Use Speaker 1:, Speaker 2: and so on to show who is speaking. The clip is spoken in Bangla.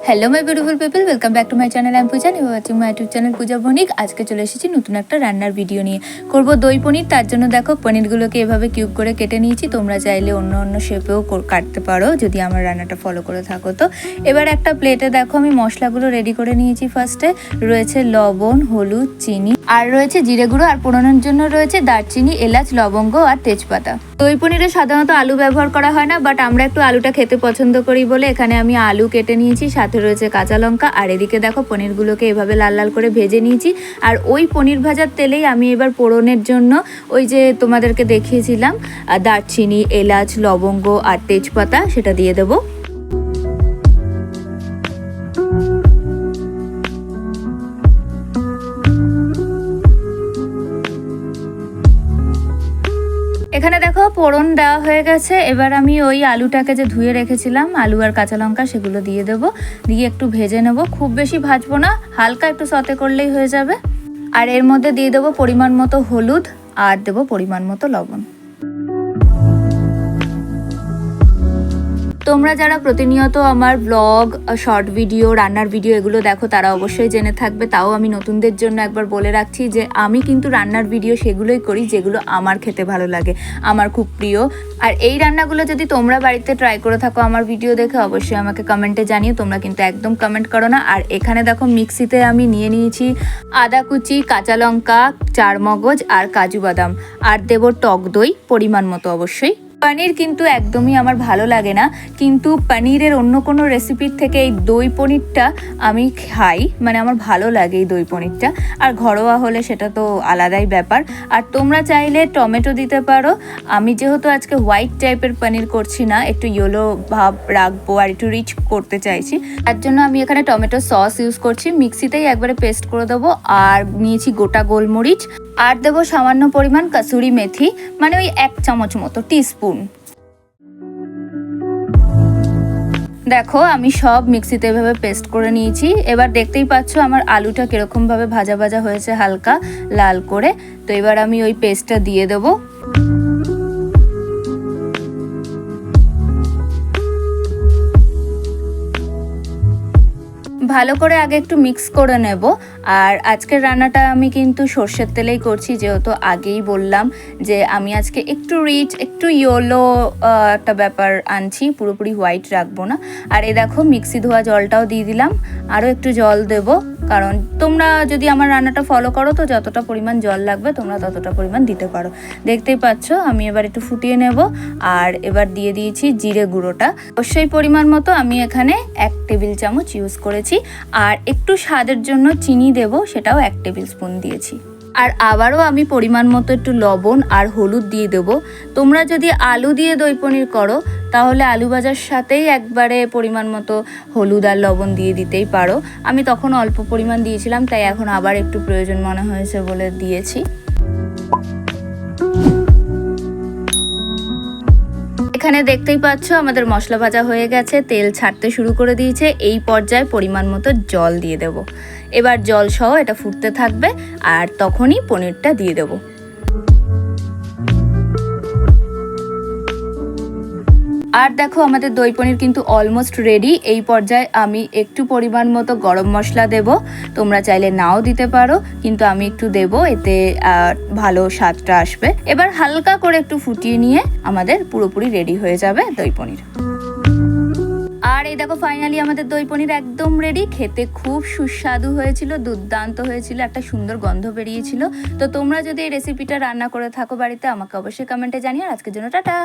Speaker 1: Hello my beautiful people, welcome back to my channel. আমি Puja, new watching my YouTube channel Puja Banik. আজকে চলে এসেছি নতুন একটা রান্নার ভিডিও নিয়ে। করব দই পনির। তার জন্য দেখো পনিরগুলোকে এভাবে কিউব করে কেটে নিয়েছি। তোমরা চাইলে অন্য শেপেও কাটতে পারো যদি আমার রান্নাটা ফলো করে থাকো তো। এবার একটা প্লেটে দেখো আমি মশলাগুলো রেডি করে নিয়েছি। ফার্স্টে রয়েছে লবণ, হলুদ, চিনি, আর রয়েছে জিরে গুঁড়ো, আর পোড়ানোর জন্য রয়েছে দারচিনি, এলাচ, লবঙ্গ আর তেজপাতা। দই পনিরে সাধারণত আলু ব্যবহার করা হয় না, বাট আমরা একটু আলুটা খেতে পছন্দ করি বলে এখানে আমি আলু কেটে নিয়েছি। সাথে রয়েছে কাঁচা লঙ্কা, আর এদিকে দেখো পনিরগুলোকে এভাবে লাল লাল করে ভেজে নিয়েছি। আর ওই পনির ভাজার তেলেই আমি এবার পোড়নের জন্য ওই যে তোমাদেরকে দেখিয়েছিলাম দারচিনি, এলাচ, লবঙ্গ আর তেজপাতা, সেটা দিয়ে দেবো। এখানে দেখো পোড়ন দেওয়া হয়ে গেছে। এবার আমি ওই আলুটাকে যে ধুয়ে রেখেছিলাম, আলু আর কাঁচা লঙ্কা, সেগুলো দিয়ে দেবো। দিয়ে একটু ভেজে নেব, খুব বেশি ভাজবো না, হালকা একটু সতে করলেই হয়ে যাবে। আর এর মধ্যে দিয়ে দেবো পরিমাণ মতো হলুদ, আর দেবো পরিমাণ মতো লবণ। তোমরা যারা প্রতিনিয়ত আমার ব্লগ, শর্ট ভিডিও, রান্নার ভিডিও এগুলো দেখো তারা অবশ্যই জেনে থাকবে। তাও আমি নতুনদের জন্য একবার বলে রাখছি যে আমি কিন্তু রান্নার ভিডিও সেগুলোই করি যেগুলো আমার খেতে ভালো লাগে, আমার খুব প্রিয়। আর এই রান্নাগুলো যদি তোমরা বাড়িতে ট্রাই করে থাকো আমার ভিডিও দেখে, অবশ্যই আমাকে কমেন্টে জানিও। তোমরা কিন্তু একদম কমেন্ট করো না। আর এখানে দেখো মিক্সিতে আমি নিয়ে নিয়েছি আদা কুচি, কাঁচা লঙ্কা, চারমগজ আর কাজু বাদাম, আর দেবো টক দই পরিমাণ মতো অবশ্যই। পনির কিন্তু একদমই আমার ভালো লাগে না, কিন্তু পনিরের অন্য কোনো রেসিপির থেকে এই দই পনিরটা আমি খাই, মানে আমার ভালো লাগে এই দই পনিরটা। আর ঘরোয়া হলে সেটা তো আলাদাই ব্যাপার। আর তোমরা চাইলে টমেটো দিতে পারো। আমি যেহেতু আজকে হোয়াইট টাইপের পনির করছি না, একটু ইয়েলো ভাব রাখবো আর একটু রিচ করতে চাইছি, তার জন্য আমি এখানে টমেটো সস ইউজ করছি। মিক্সিতেই একবারে পেস্ট করে দেবো। আর নিয়েছি গোটা গোলমরিচ, আর দেবো সামান্য পরিমাণ কাসুরি মেথি, মানে ওই 1 চামচ মতো, টিস্পুন। দেখো আমি সব মিক্সিতে এভাবে পেস্ট করে নিয়েছি। এবার দেখতেই পাচ্ছ আমার আলুটা কিরকম ভাবে ভাজা ভাজা হয়েছে, হালকা লাল করে। তো এবার আমি ওই পেস্টটা দিয়ে দেবো। ভালো করে আগে একটু মিক্স করে নেব। আর আজকের রান্নাটা আমি কিন্তু সর্ষের তেলেই করছি, যেহেতু আগেই বললাম যে আমি আজকে একটু রিচ, একটু ইয়েলো একটা ব্যাপার আনছি, পুরোপুরি হোয়াইট রাখবো না। আর এই দেখো মিক্সি ধোয়া জলটাও দিয়ে দিলাম, আরও একটু জল দেব, কারণ তোমরা যদি আমার রান্নাটা ফলো করো তো যতটা পরিমাণ জল লাগবে তোমরা ততটা পরিমাণ দিতে পারো। দেখতেই পাচ্ছ আমি এবার একটু ফুটিয়ে নেব। আর এবার দিয়ে দিয়েছি জিরে গুঁড়োটা অবশ্যই পরিমাণ মতো, আমি এখানে 1 টেবিল চামচ ইউজ করেছি। আর একটু স্বাদের জন্য চিনি দেব, সেটাও 1 টেবিল স্পুন দিয়েছি। আর আবারও আমি পরিমাণ মতো একটু লবণ আর হলুদ দিয়ে দেব। তোমরা যদি আলু দিয়ে দই পনির করো তাহলে আলু ভাজার সাথেই একবারে পরিমাণ মতো হলুদ আর লবণ দিয়ে দিতেই পারো। আমি তখন অল্প পরিমাণ দিয়েছিলাম, তাই এখন আবার একটু প্রয়োজন মনে হয়েছে বলে দিয়েছি। এখানে দেখতেই পাচ্ছ আমাদের মশলা ভাজা হয়ে গেছে, তেল ছাড়তে শুরু করে দিয়েছে। এই পর্যায়ে পরিমাণ মতো জল দিয়ে দেব। এবার জল সহ এটা ফুটতে থাকবে, আর তখনই পনিরটা দিয়ে দেব। আর দেখো আমাদের দই পনির কিন্তু অলমোস্ট রেডি। এই পর্যায়ে আমি একটু পরিমাণ মতো গরম মশলা দেব। তোমরা চাইলে নাও দিতে পারো, কিন্তু আমি একটু দেব, এতে ভালো স্বাদটা আসবে। এবার হালকা করে একটু ফুটিয়ে নিয়ে আমাদের পুরোপুরি রেডি হয়ে যাবে দই পনির। আর এই দেখো ফাইনালি আমাদের দই পনির একদম রেডি। খেতে খুব সুস্বাদু হয়েছিল, দুর্দান্ত হয়েছিল, একটা সুন্দর গন্ধ বেরিয়েছিল। তো তোমরা যদি এই রেসিপিটা রান্না করে থাকো বাড়িতে, আমাকে অবশ্যই কমেন্টে জানিও। আজকের জন্য টাটা।